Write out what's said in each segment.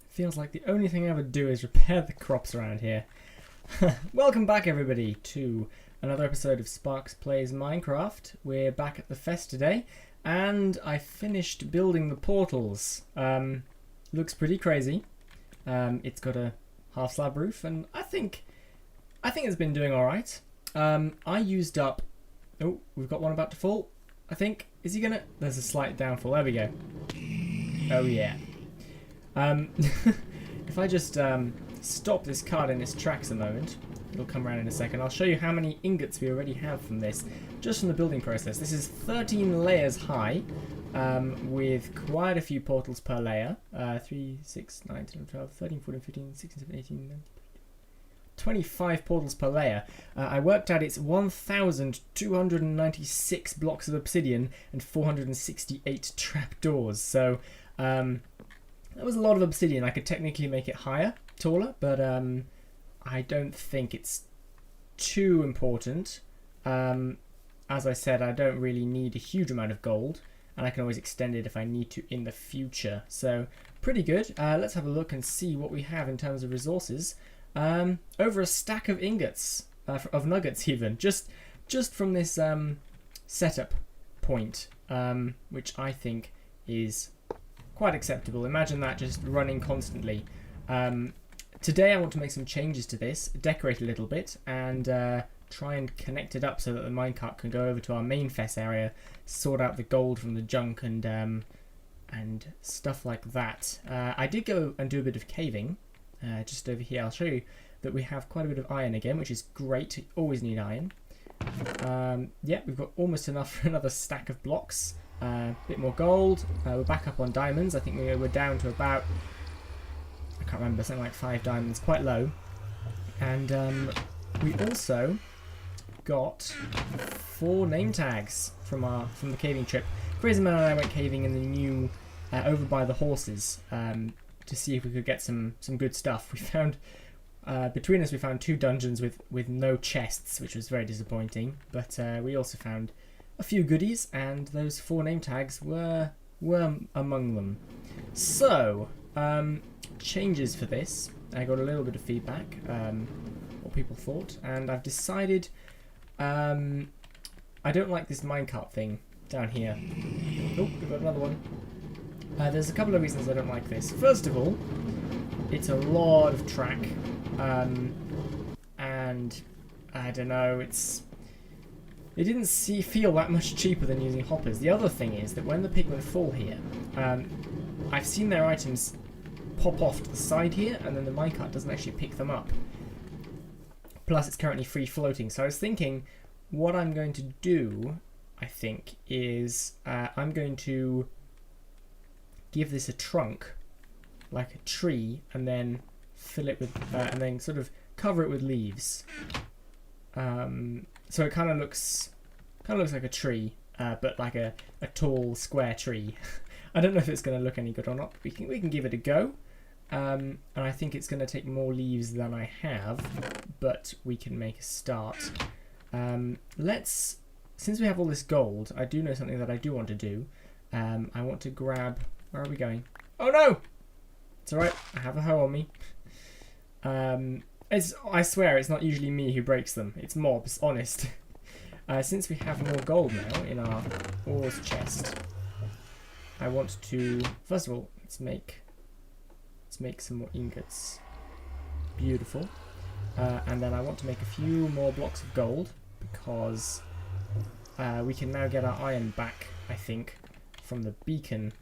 Feels like the only thing I ever do is repair the crops around here. Welcome back, everybody, to another episode of Sparks Plays Minecraft. We're back at the fest today, and I finished building the portals. Looks pretty crazy. It's got a half slab roof, and I think it's been doing all right. I used up. Oh, we've got one about to fall. I think. Is he gonna? There's a slight downfall. There we go. Oh yeah. If I just stop this card in its tracks a moment, it'll come around in a second. I'll show you how many ingots we already have from this, just from the building process. This is 13 layers high, with quite a few portals per layer. 3, 6, 9, 10, 12, 13, 14, 15, 16, 17, 18, 19, 25 portals per layer. I worked out it's 1,296 blocks of obsidian and 468 trapdoors. So, that was a lot of obsidian. I could technically make it higher, taller, but I don't think it's too important. As I said, I don't really need a huge amount of gold, and I can always extend it if I need to in the future. So, pretty good. Let's have a look and see what we have in terms of resources. Over a stack of ingots, of nuggets even, just from this setup point, which I think is quite acceptable. Imagine that just running constantly. Today I want to make some changes to this, decorate a little bit, and try and connect it up so that the minecart can go over to our main fest area, sort out the gold from the junk and stuff like that. I did go and do a bit of caving, just over here. I'll show you that we have quite a bit of iron again, which is great. You always need iron. Yeah, we've got almost enough for another stack of blocks. A bit more gold. We're back up on diamonds. I think we're down to about, I can't remember, something like 5 diamonds, quite low. And we also got 4 name tags from the caving trip. Fraserman and I went caving in the new over by the horses to see if we could get some good stuff. We found between us we found 2 dungeons with no chests, which was very disappointing. But we also found a few goodies, and those 4 name tags were among them. So, changes for this. I got a little bit of feedback, what people thought, and I've decided I don't like this minecart thing down here. Oh, we've got another one. There's a couple of reasons I don't like this. First of all, it's a lot of track, and I don't know, it didn't feel that much cheaper than using hoppers. The other thing is that when the pigmen fall here, I've seen their items pop off to the side here, and then the minecart doesn't actually pick them up. Plus, it's currently free floating. So I was thinking, what I'm going to do, I think, is I'm going to give this a trunk, like a tree, and then fill it with, and then sort of cover it with leaves. So it kind of looks like a tree, but like a tall square tree. I don't know if it's going to look any good or not. We can give it a go, and I think it's going to take more leaves than I have, but we can make a start. Since we have all this gold, I do know something that I do want to do. I want to grab. Where are we going? Oh no! It's alright. I have a hoe on me. I swear it's not usually me who breaks them. It's mobs, honest. Since we have more gold now in our ores chest, I want to, first of all, let's make some more ingots. Beautiful. And then I want to make a few more blocks of gold, because we can now get our iron back, I think, from the beacon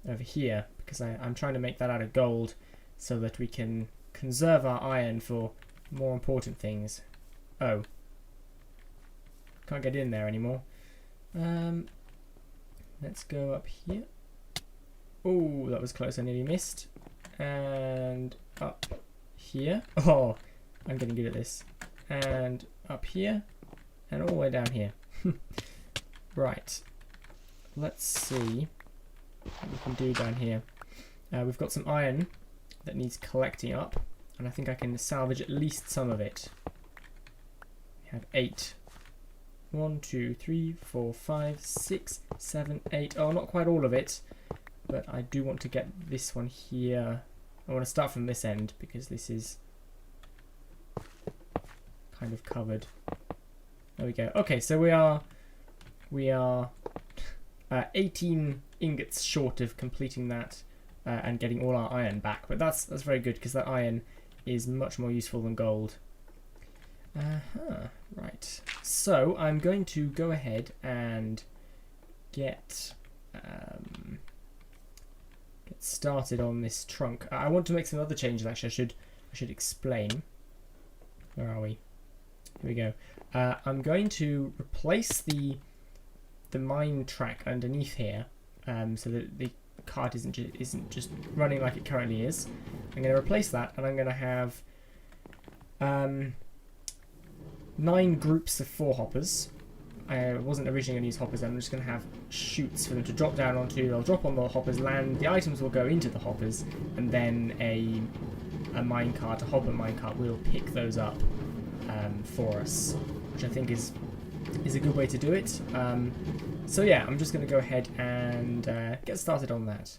over here, because I'm trying to make that out of gold so that we can conserve our iron for more important things. Oh. Can't get in there anymore. Let's go up here. Oh, that was close. I nearly missed. And up here. Oh, I'm getting good at this. And up here. And all the way down here. Right. Let's see what we can do down here. We've got some iron that needs collecting up, and I think I can salvage at least some of it. We have 8. 1, 2, 3, 4, 5, 6, 7, 8. Oh, not quite all of it. but I do want to get this one here. I want to start from this end because this is kind of covered. There we go. Okay, so we are 18 ingots short of completing that and getting all our iron back, but that's very good because that iron is much more useful than gold. Right. So I'm going to go ahead and get started on this trunk. I want to make some other changes. Actually, I should explain. Where are we? Here we go. I'm going to replace the mine track underneath here, so that the cart isn't just running like it currently is. I'm going to replace that, and I'm going to have 9 groups of 4 hoppers. I wasn't originally going to use hoppers. I'm just going to have chutes for them to drop down onto. They'll drop on the hoppers, land. The items will go into the hoppers, and then a minecart, a hopper minecart, will pick those up for us, which I think is a good way to do it. So yeah, I'm just going to go ahead and get started on that.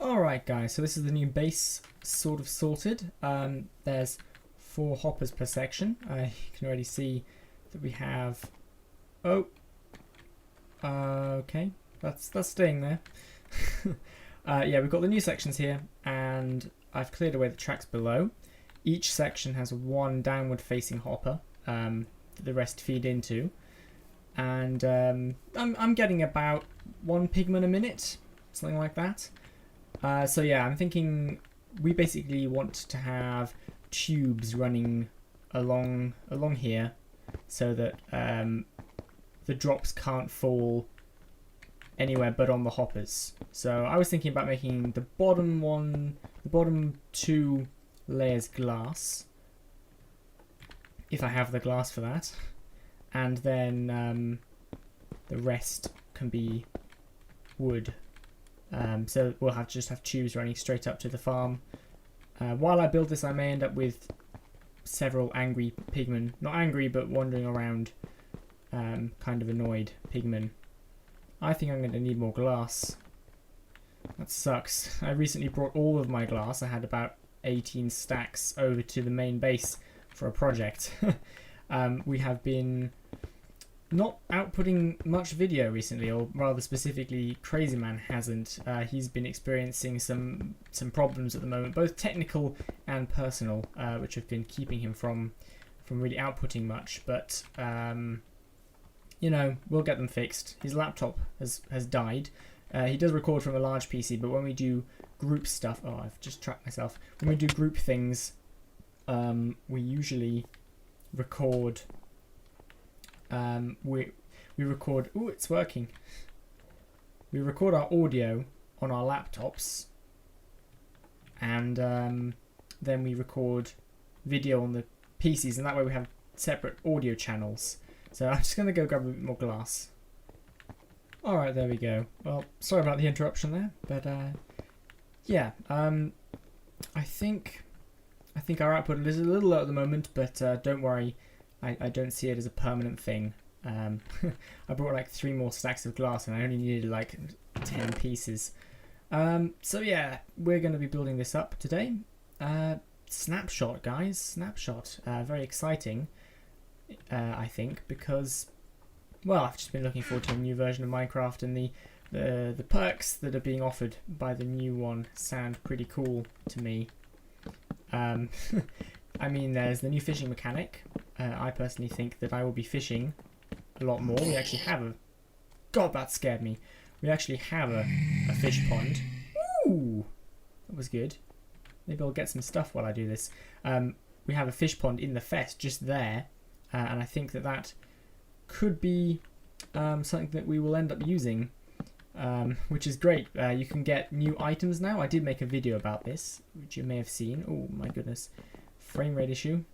Alright guys, so this is the new base sort of sorted. There's 4 hoppers per section. You can already see that we have... Oh! Okay, that's staying there. Yeah, we've got the new sections here, and I've cleared away the tracks below. Each section has 1 downward facing hopper that the rest feed into. And I'm getting about 1 pigman a minute, something like that. So yeah, I'm thinking we basically want to have tubes running along here, so that the drops can't fall anywhere but on the hoppers. So I was thinking about making the bottom 2 layers glass, if I have the glass for that, and then the rest can be wood. So we'll just have tubes running straight up to the farm. While I build this, I may end up with several angry pigmen. Not angry, but wandering around, kind of annoyed pigmen. I think I'm going to need more glass. That sucks. I recently brought all of my glass. I had about 18 stacks over to the main base for a project. We have been not outputting much video recently, or rather specifically Crazy Man hasn't. He's been experiencing some problems at the moment, both technical and personal, which have been keeping him from really outputting much, but you know, we'll get them fixed. His laptop has died. He does record from a large PC, but when we do group stuff, oh, I've just trapped myself. When we do group things, we usually record we record... Ooh, it's working. We record our audio on our laptops, and then we record video on the PCs, and that way we have separate audio channels. So I'm just going to go grab a bit more glass. Alright, there we go. Well, sorry about the interruption there, but yeah, I think our output is a little low at the moment, but don't worry, I don't see it as a permanent thing. I brought like 3 more stacks of glass and I only needed like 10 pieces. So yeah, we're going to be building this up today. Snapshot, guys, snapshot. Very exciting, I think, because, well, I've just been looking forward to a new version of Minecraft, and the perks that are being offered by the new one sound pretty cool to me. I mean, there's the new fishing mechanic. I personally think that I will be fishing a lot more. We actually have a... God, that scared me. We actually have a fish pond. Ooh! That was good. Maybe I'll get some stuff while I do this. We have a fish pond in the fest, just there. And I think that could be something that we will end up using, which is great. You can get new items now. I did make a video about this, which you may have seen. Oh my goodness. Frame rate issue.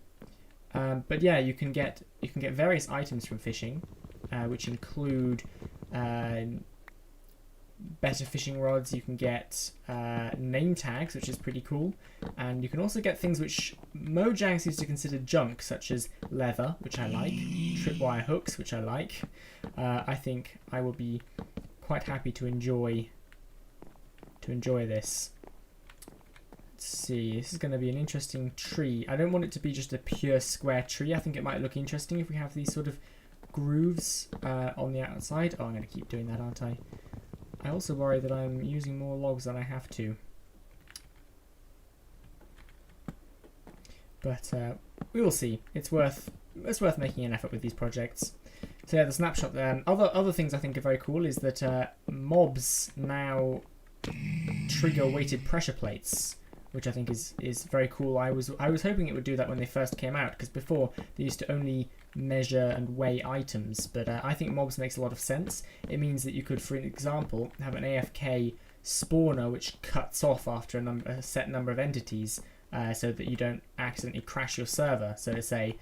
But yeah, you can get various items from fishing, which include better fishing rods. You can get name tags, which is pretty cool, and you can also get things which Mojang seems to consider junk, such as leather, which I like, tripwire hooks, which I like. I think I will be quite happy to enjoy this. Let's see, this is going to be an interesting tree. I don't want it to be just a pure square tree. I think it might look interesting if we have these sort of grooves on the outside. Oh, I'm going to keep doing that, aren't I? I also worry that I'm using more logs than I have to. But we will see. It's worth making an effort with these projects. So yeah, the snapshot. Other things I think are very cool is that mobs now trigger weighted pressure plates, which I think is very cool. I was hoping it would do that when they first came out, because before they used to only measure and weigh items, but I think mobs makes a lot of sense. It means that you could, for example, have an AFK spawner which cuts off after a set number of entities, so that you don't accidentally crash your server. So to say,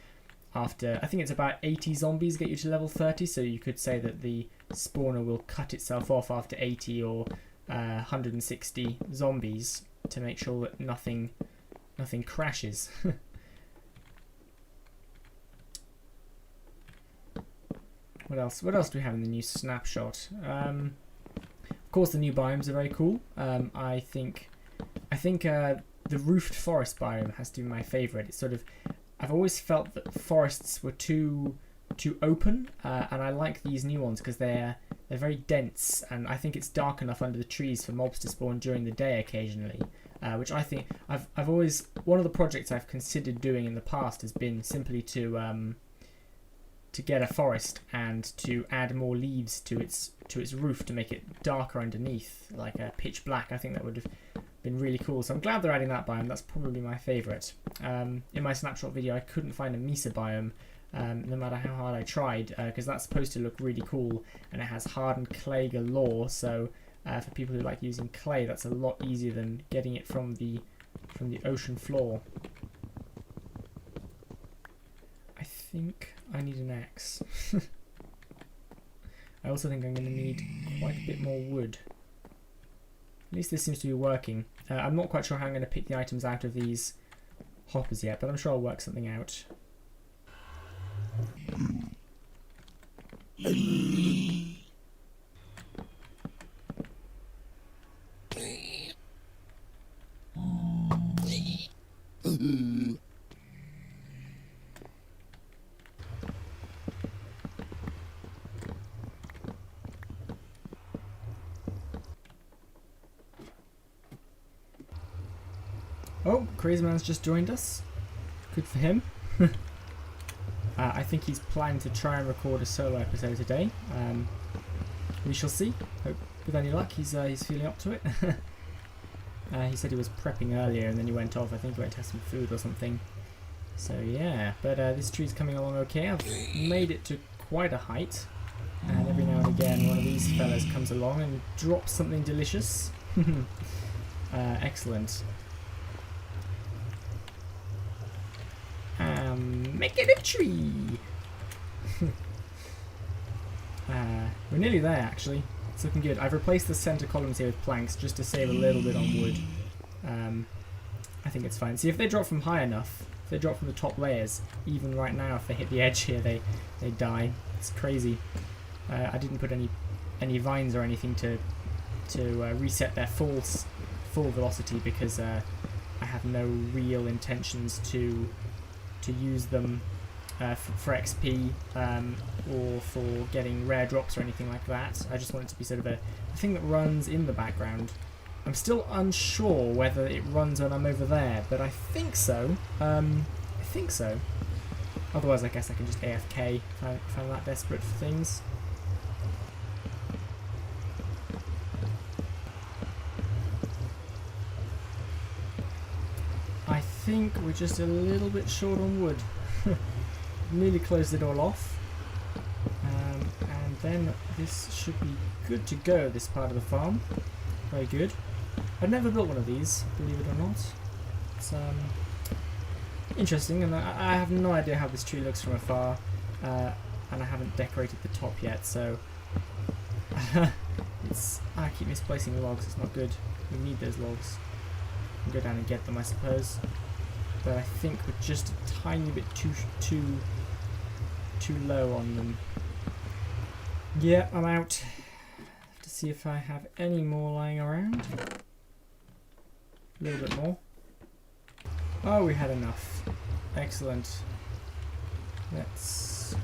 after, I think it's about 80 zombies get you to level 30, so you could say that the spawner will cut itself off after 80 or 160 zombies to make sure that nothing crashes. What else do we have in the new snapshot? Of course, the new biomes are very cool. I think the roofed forest biome has to be my favourite. It's sort of, I've always felt that forests were too open, and I like these new ones because they're very dense, and I think it's dark enough under the trees for mobs to spawn during the day occasionally. Which I think I've always, one of the projects I've considered doing in the past has been simply to get a forest and to add more leaves to its roof to make it darker underneath, like a pitch black. I think that would have been really cool. So I'm glad they're adding that biome. That's probably my favourite. In my snapshot video, I couldn't find a Mesa biome, no matter how hard I tried, because that's supposed to look really cool, and it has hardened clay galore. So for people who like using clay, that's a lot easier than getting it from the ocean floor. I think I need an axe. I also think I'm going to need quite a bit more wood. At least this seems to be working. I'm not quite sure how I'm going to pick the items out of these hoppers yet, but I'm sure I'll work something out. Oh, Crazy Man's just joined us. Good for him. I think he's planning to try and record a solo episode today. We shall see. Hope with any luck he's feeling up to it. He said he was prepping earlier and then he went off. I think he went to have some food or something. So yeah, but this tree's coming along okay. I've made it to quite a height, and every now and again one of these fellas comes along and drops something delicious. Excellent. Making a tree! We're nearly there actually. It's looking good. I've replaced the centre columns here with planks just to save a little bit on wood. I think it's fine. See, if they drop from high enough, if they drop from the top layers, even right now if they hit the edge here they die. It's crazy. I didn't put any vines or anything to reset their full velocity because I have no real intentions to use them for XP or for getting rare drops or anything like that. I just want it to be sort of a thing that runs in the background. I'm still unsure whether it runs when I'm over there, but I think so. Otherwise, I guess I can just AFK if I'm that desperate for things. I think we're just a little bit short on wood. Nearly closed it all off. And then this should be good to go, this part of the farm. Very good. I've never built one of these, believe it or not. It's interesting, and I have no idea how this tree looks from afar, and I haven't decorated the top yet, so I keep misplacing logs. It's not good. We need those logs. I can go down and get them, I suppose. But I think we're just a tiny bit too low on them. Yeah, I'm out. Have to see if I have any more lying around. A little bit more. Oh, we had enough. Excellent. Let's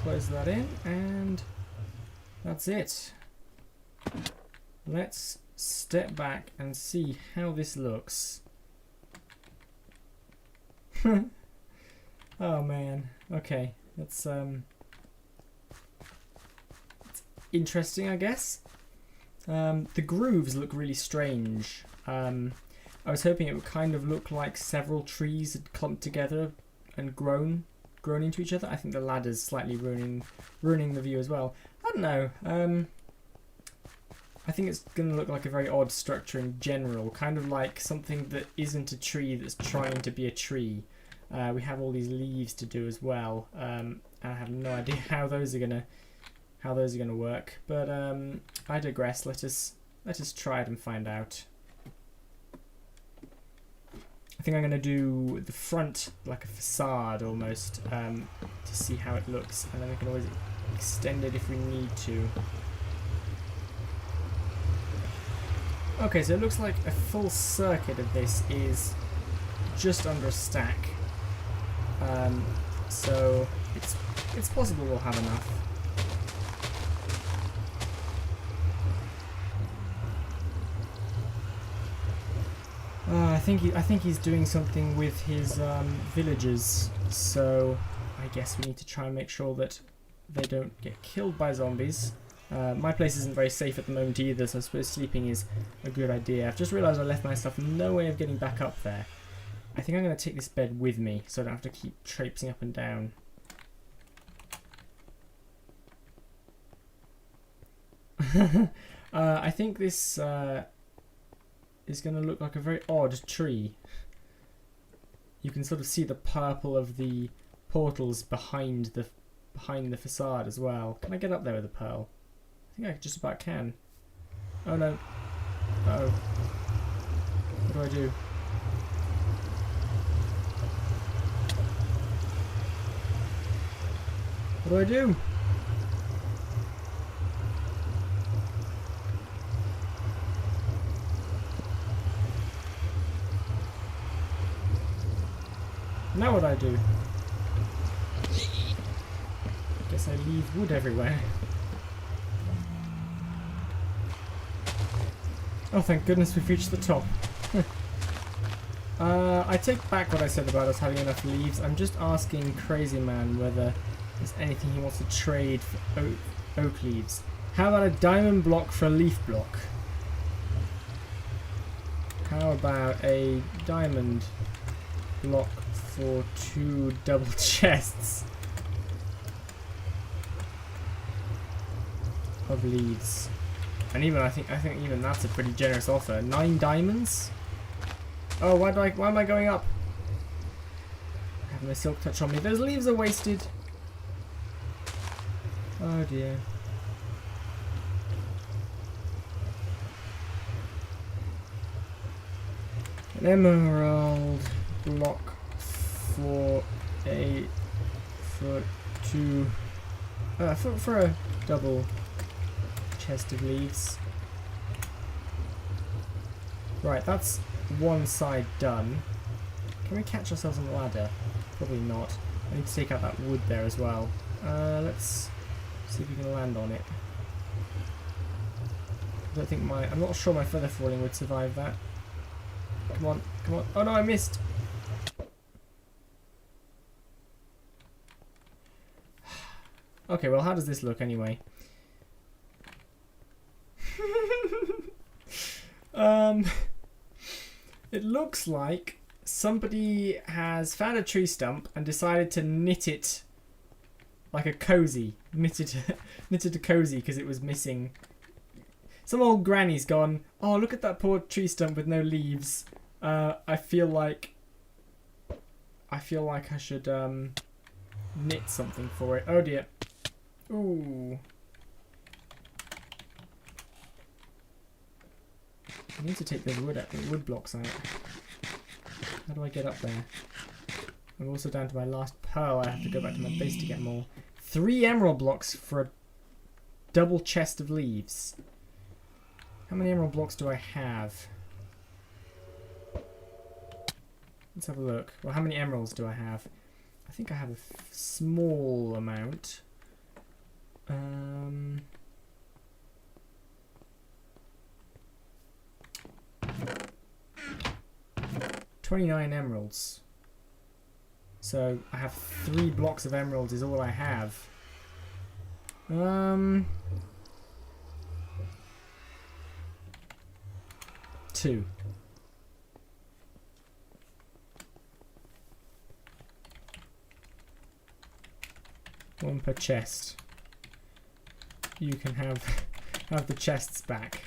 close that in, and that's it. Let's step back and see how this looks. Oh man. Okay, that's interesting, I guess. The grooves look really strange. I was hoping it would kind of look like several trees had clumped together and grown into each other. I think the ladder's slightly ruining the view as well. I don't know. I think it's going to look like a very odd structure in general, kind of like something that isn't a tree that's trying to be a tree. We have all these leaves to do as well, and I have no idea how those are gonna work. But I digress. Let us try it and find out. I think I'm going to do the front like a facade almost, to see how it looks, and then we can always extend it if we need to. Okay, so it looks like a full circuit of this is just under a stack. So it's possible we'll have enough. I think he's doing something with his villagers, so I guess we need to try and make sure that they don't get killed by zombies. My place isn't very safe at the moment either, so I suppose sleeping is a good idea. I've just realised I left myself no way of getting back up there. I think I'm going to take this bed with me so I don't have to keep traipsing up and down. I think this is going to look like a very odd tree. You can sort of see the purple of the portals behind the facade as well. Can I get up there with a pearl? I think I just about can. Oh no. Uh-oh. What do I do? What do I do? Now what do I do? Guess I leave wood everywhere. Oh, thank goodness we've reached the top. I take back what I said about us having enough leaves. I'm just asking Crazy Man whether there's anything he wants to trade for oak leaves. How about a diamond block for a leaf block? How about a diamond block for 2 double chests of leaves? And even I think even that's a pretty generous offer. 9 diamonds? Oh, why am I going up? I have no silk touch on me. Those leaves are wasted. Oh dear. An emerald block for a double chest of leaves. Right, that's one side done. Can we catch ourselves on the ladder? Probably not. I need to take out that wood there as well. Let's see if we can land on it. I don't think I'm not sure my feather falling would survive that. Come on, come on. Oh no, I missed! Okay, well, how does this look anyway? It looks like somebody has found a tree stump and decided to knit it like a cozy. Knitted a cozy because it was missing. Some old granny's gone, oh, look at that poor tree stump with no leaves. I feel like I feel like I should knit something for it. Oh dear. Ooh. I need to take those wood blocks out. How do I get up there? I'm also down to my last pearl. I have to go back to my base to get more. 3 emerald blocks for a double chest of leaves. How many emerald blocks do I have? Let's have a look. Well, how many emeralds do I have? I think I have a small amount. 29 emeralds. So I have 3 blocks of emeralds is all I have. 2. One per chest. You can have the chests back.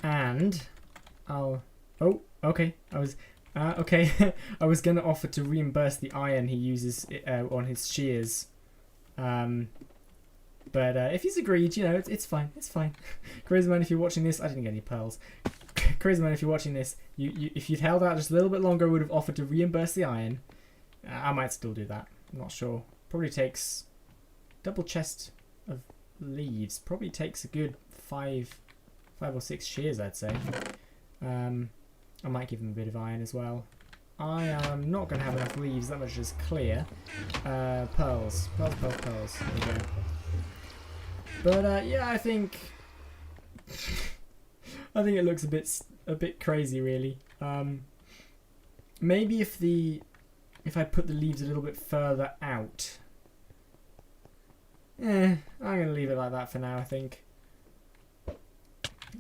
And I'll... Oh, okay. I was... okay. I was going to offer to reimburse the iron he uses on his shears. But if he's agreed, you know, it's fine. It's fine. Crazy man, if you're watching this... I didn't get any pearls. Crazy man, if you're watching this, if you'd held out just a little bit longer, I would have offered to reimburse the iron. I might still do that. I'm not sure. Probably takes... Double chest of leaves. Probably takes a good 5 or 6 shears, I'd say. I might give him a bit of iron as well. I am not going to have enough leaves. That much is clear. Pearls. Pearls. There we go. But yeah, I think it looks a bit crazy, really. Maybe if I put the leaves a little bit further out. I'm going to leave it like that for now, I think.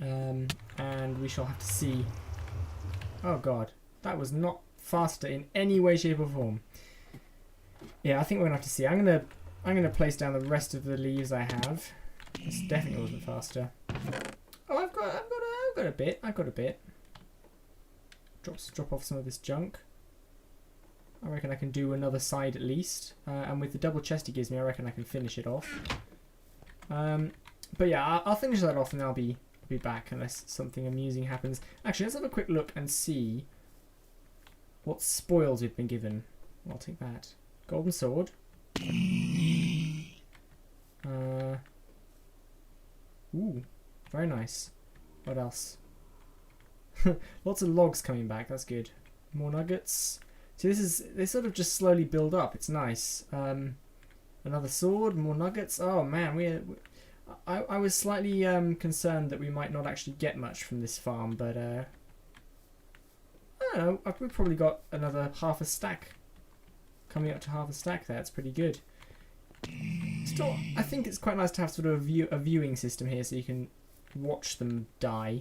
And we shall have to see. Oh god, that was not faster in any way, shape or form. Yeah, I think we're gonna have to see. I'm gonna place down the rest of the leaves I have. This definitely wasn't faster. Oh, I've got a bit. Drop off some of this junk. I reckon I can do another side at least. And with the double chest he gives me, I reckon I can finish it off. But yeah, I'll finish that off and I'll be back unless something amusing happens. Actually, let's have a quick look and see what spoils we've been given. I'll take that. Golden sword. Ooh, very nice. What else? Lots of logs coming back. That's good. More nuggets. See, they sort of just slowly build up. It's nice. Another sword. More nuggets. Oh man, I was slightly concerned that we might not actually get much from this farm, but I don't know. We've probably got another half a stack. Coming up to half a stack there. It's pretty good. Still, I think it's quite nice to have sort of a viewing system here so you can watch them die.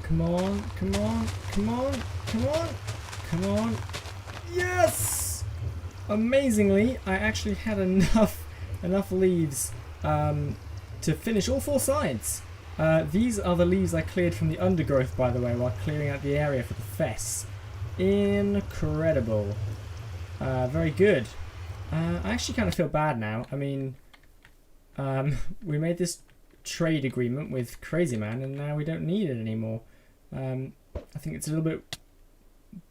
Come on, come on, come on, come on, come on. Yes! Amazingly, I actually had enough leaves to finish all 4 sides. These are the leaves I cleared from the undergrowth, by the way, while clearing out the area for the fess. Incredible. Very good. I actually kind of feel bad now. I mean, we made this trade agreement with Crazy Man, and now we don't need it anymore. I think it's a little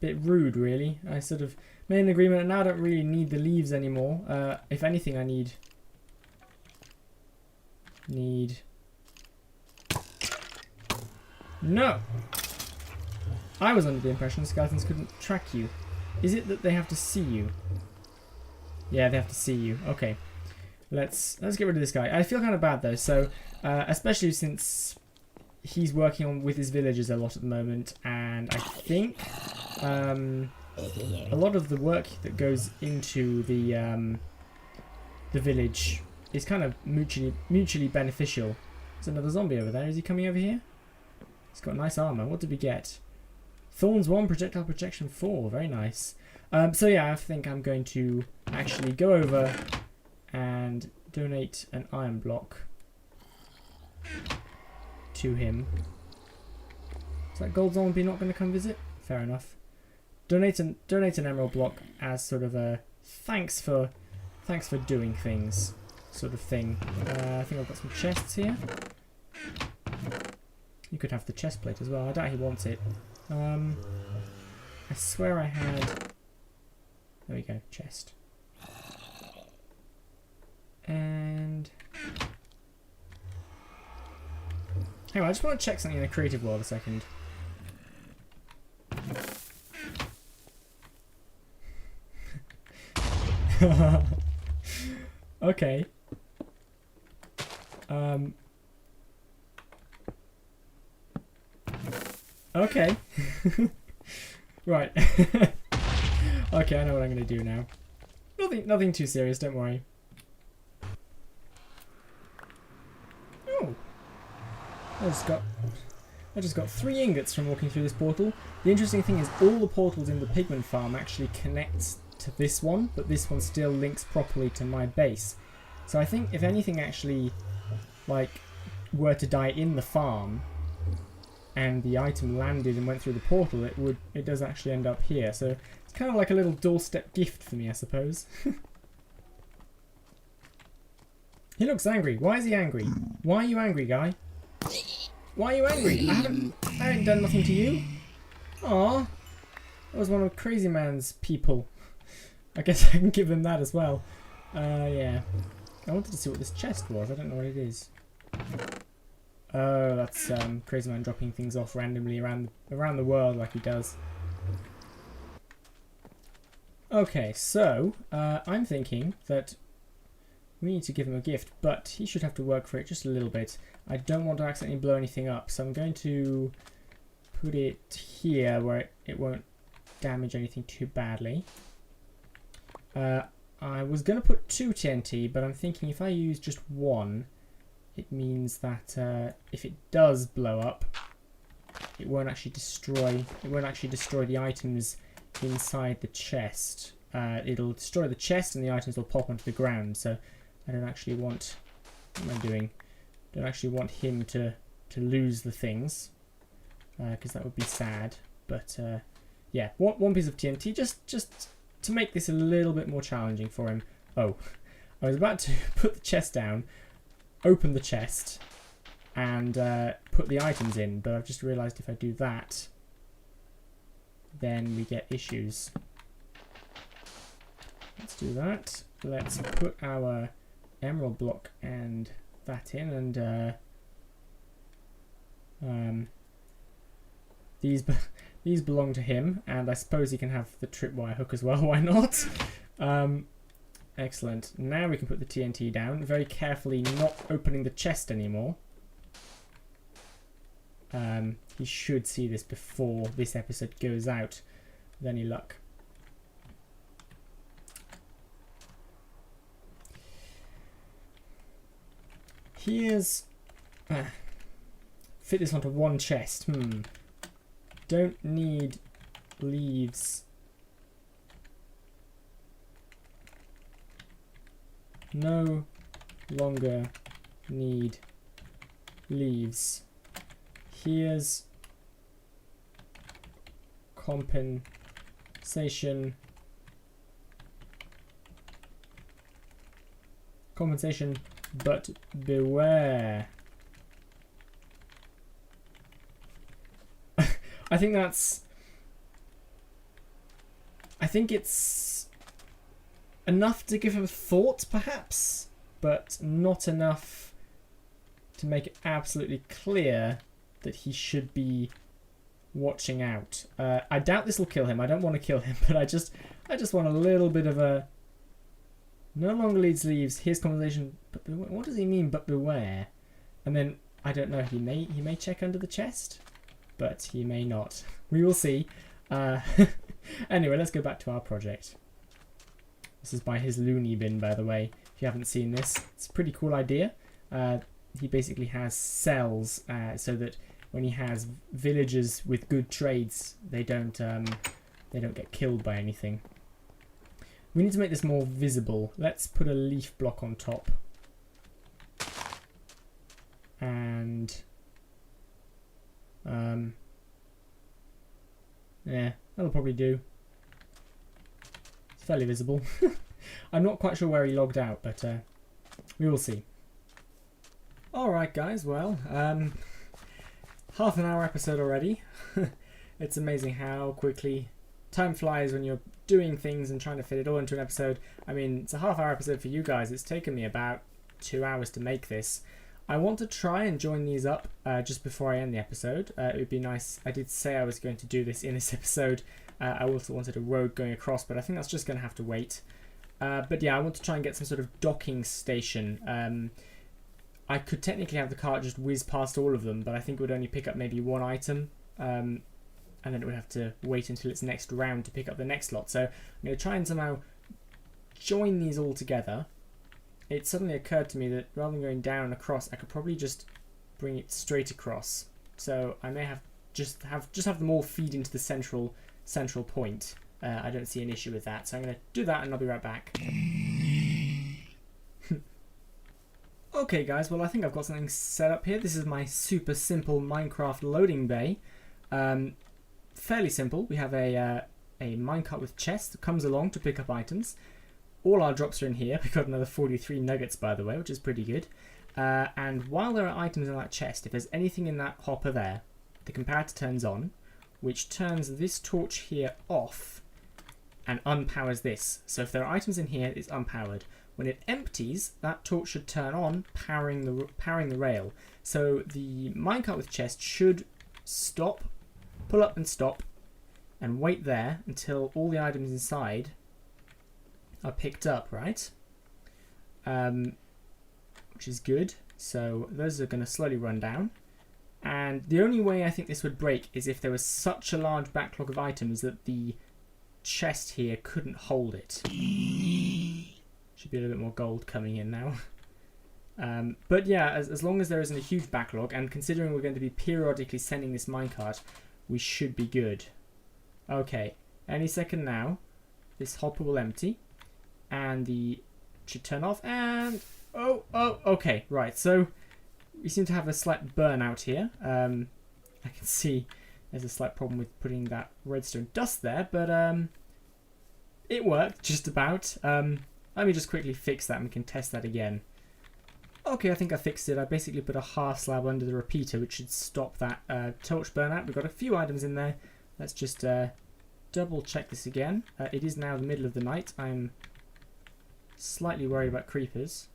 bit rude, really. I sort of made an agreement, and now I don't really need the leaves anymore. If anything, I need. No! I was under the impression the skeletons couldn't track you. Is it that they have to see you? Yeah, they have to see you. Okay. Let's get rid of this guy. I feel kind of bad though, so especially since he's working with his villagers a lot at the moment, and I think a lot of the work that goes into the village is kind of mutually beneficial. There's another zombie over there. Is he coming over here? He's got nice armor. What did we get? Thorns 1, projectile protection 4. Very nice. So yeah, I think I'm going to actually go over and donate an iron block to him. Is that gold zombie not going to come visit? Fair enough. Donate an emerald block as sort of a thanks for doing things sort of thing. I think I've got some chests here. You could have the chest plate as well. I doubt he wants it. I swear I had... There we go, chest. And... Hang on, I just want to check something in the creative world a second. Okay. Okay. Right. Okay, I know what I'm going to do now. Nothing too serious, don't worry. Oh. I just got 3 ingots from walking through this portal. The interesting thing is all the portals in the Pigman farm actually connect to this one, but this one still links properly to my base. So I think if anything actually like were to die in the farm and the item landed and went through the portal, it does actually end up here. So it's kind of like a little doorstep gift for me, I suppose. He looks angry. Why is he angry? Why are you angry, guy? Why are you angry? I ain't done nothing to you. Aw. That was one of Crazy Man's people. I guess I can give him that as well. Yeah. I wanted to see what this chest was. I don't know what it is. Oh, that's Crazy Man dropping things off randomly around the world like he does. Okay, so I'm thinking that we need to give him a gift, but he should have to work for it just a little bit. I don't want to accidentally blow anything up, so I'm going to put it here where it won't damage anything too badly. I was going to put 2 TNT, but I'm thinking if I use just 1, it means that if it does blow up, it won't actually destroy the items inside the chest. It'll destroy the chest and the items will pop onto the ground. So I don't actually want... What am I doing? Don't actually want him to lose the things, because that would be sad. But yeah, one piece of TNT just to make this a little bit more challenging for him. Oh, I was about to put the chest down, open the chest, and put the items in, but I've just realised if I do that, then we get issues. Let's do that. Let's put our emerald block and that in, and these belong to him, and I suppose he can have the tripwire hook as well. Why not? Excellent. Now we can put the TNT down, very carefully, not opening the chest anymore. He should see this before this episode goes out, with any luck. Here's... fit this onto one chest. Don't need leaves. No longer need leaves. Here's compensation. Compensation, but beware. I think it's enough to give him thought, perhaps, but not enough to make it absolutely clear that he should be watching out. I doubt this will kill him. I don't want to kill him, but I just want a little bit of a... No longer leads leaves. Here's conversation. But beware. What does he mean, but beware? And then, I don't know, he may check under the chest, but he may not. We will see. Anyway, let's go back to our project. This is by his loony bin, by the way. If you haven't seen this, it's a pretty cool idea. He basically has cells so that when he has villagers with good trades, they don't get killed by anything. We need to make this more visible. Let's put a leaf block on top. And Yeah, that'll probably do. It's fairly visible. I'm not quite sure where he logged out, but we will see. Alright guys, well, half an hour episode already. It's amazing how quickly time flies when you're doing things and trying to fit it all into an episode. I mean, it's a half-hour episode for you guys. It's taken me about 2 hours to make this. I want to try and join these up just before I end the episode. It would be nice. I did say I was going to do this in this episode. I also wanted a road going across, but I think that's just going to have to wait. But yeah, I want to try and get some sort of docking station. I could technically have the cart just whiz past all of them, but I think it would only pick up maybe one item. And then it would have to wait until its next round to pick up the next lot. So I'm going to try and somehow join these all together. It suddenly occurred to me that rather than going down and across, I could probably just bring it straight across. So I may have just have them all feed into the central point. I don't see an issue with that. So I'm going to do that and I'll be right back. Okay guys, well I think I've got something set up here. This is my super simple Minecraft loading bay. Fairly simple. We have a minecart with chests that comes along to pick up items. All our drops are in here. We've got another 43 nuggets, by the way, which is pretty good. And while there are items in that chest, if there's anything in that hopper there, the comparator turns on, which turns this torch here off and unpowers this. So if there are items in here, it's unpowered. When it empties, that torch should turn on, powering the rail. So the minecart with chest should stop, pull up and stop, and wait there until all the items inside are picked up, right? Which is good. So those are going to slowly run down. And the only way I think this would break is if there was such a large backlog of items that the chest here couldn't hold it. Should be a little bit more gold coming in now. But yeah, as long as there isn't a huge backlog, and considering we're going to be periodically sending this minecart, we should be good. Okay, any second now, this hopper will empty, and the should turn off, and oh, okay, right. So we seem to have a slight burnout here. I can see there's a slight problem with putting that redstone dust there, but it worked just about. Let me just quickly fix that and we can test that again. Okay, I think I fixed it. I basically put a half slab under the repeater, which should stop that torch burnout. We've got a few items in there. Let's just double check this again. It is now the middle of the night. I'm slightly worried about creepers,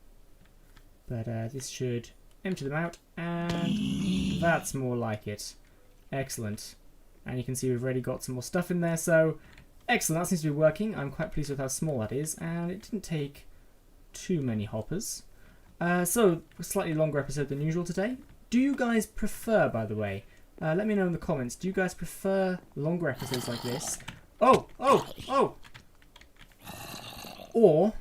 but this should empty them out, and that's more like it. Excellent. And you can see we've already got some more stuff in there, so excellent. That seems to be working. I'm quite pleased with how small that is, and it didn't take too many hoppers. So, a slightly longer episode than usual today. Do you guys prefer, by the way, let me know in the comments, do you guys prefer longer episodes like this? Oh! Or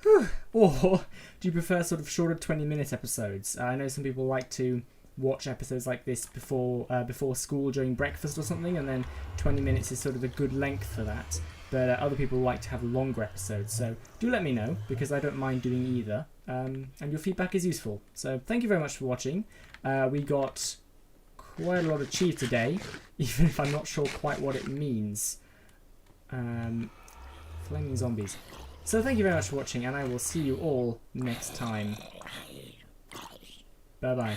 do you prefer sort of shorter 20-minute episodes? I know some people like to watch episodes like this before school during breakfast or something, and then 20 minutes is sort of a good length for that. But other people like to have longer episodes, so do let me know, because I don't mind doing either. And your feedback is useful. So thank you very much for watching. We got quite a lot achieved today, even if I'm not sure quite what it means. Flaming zombies. So thank you very much for watching, and I will see you all next time. Bye-bye.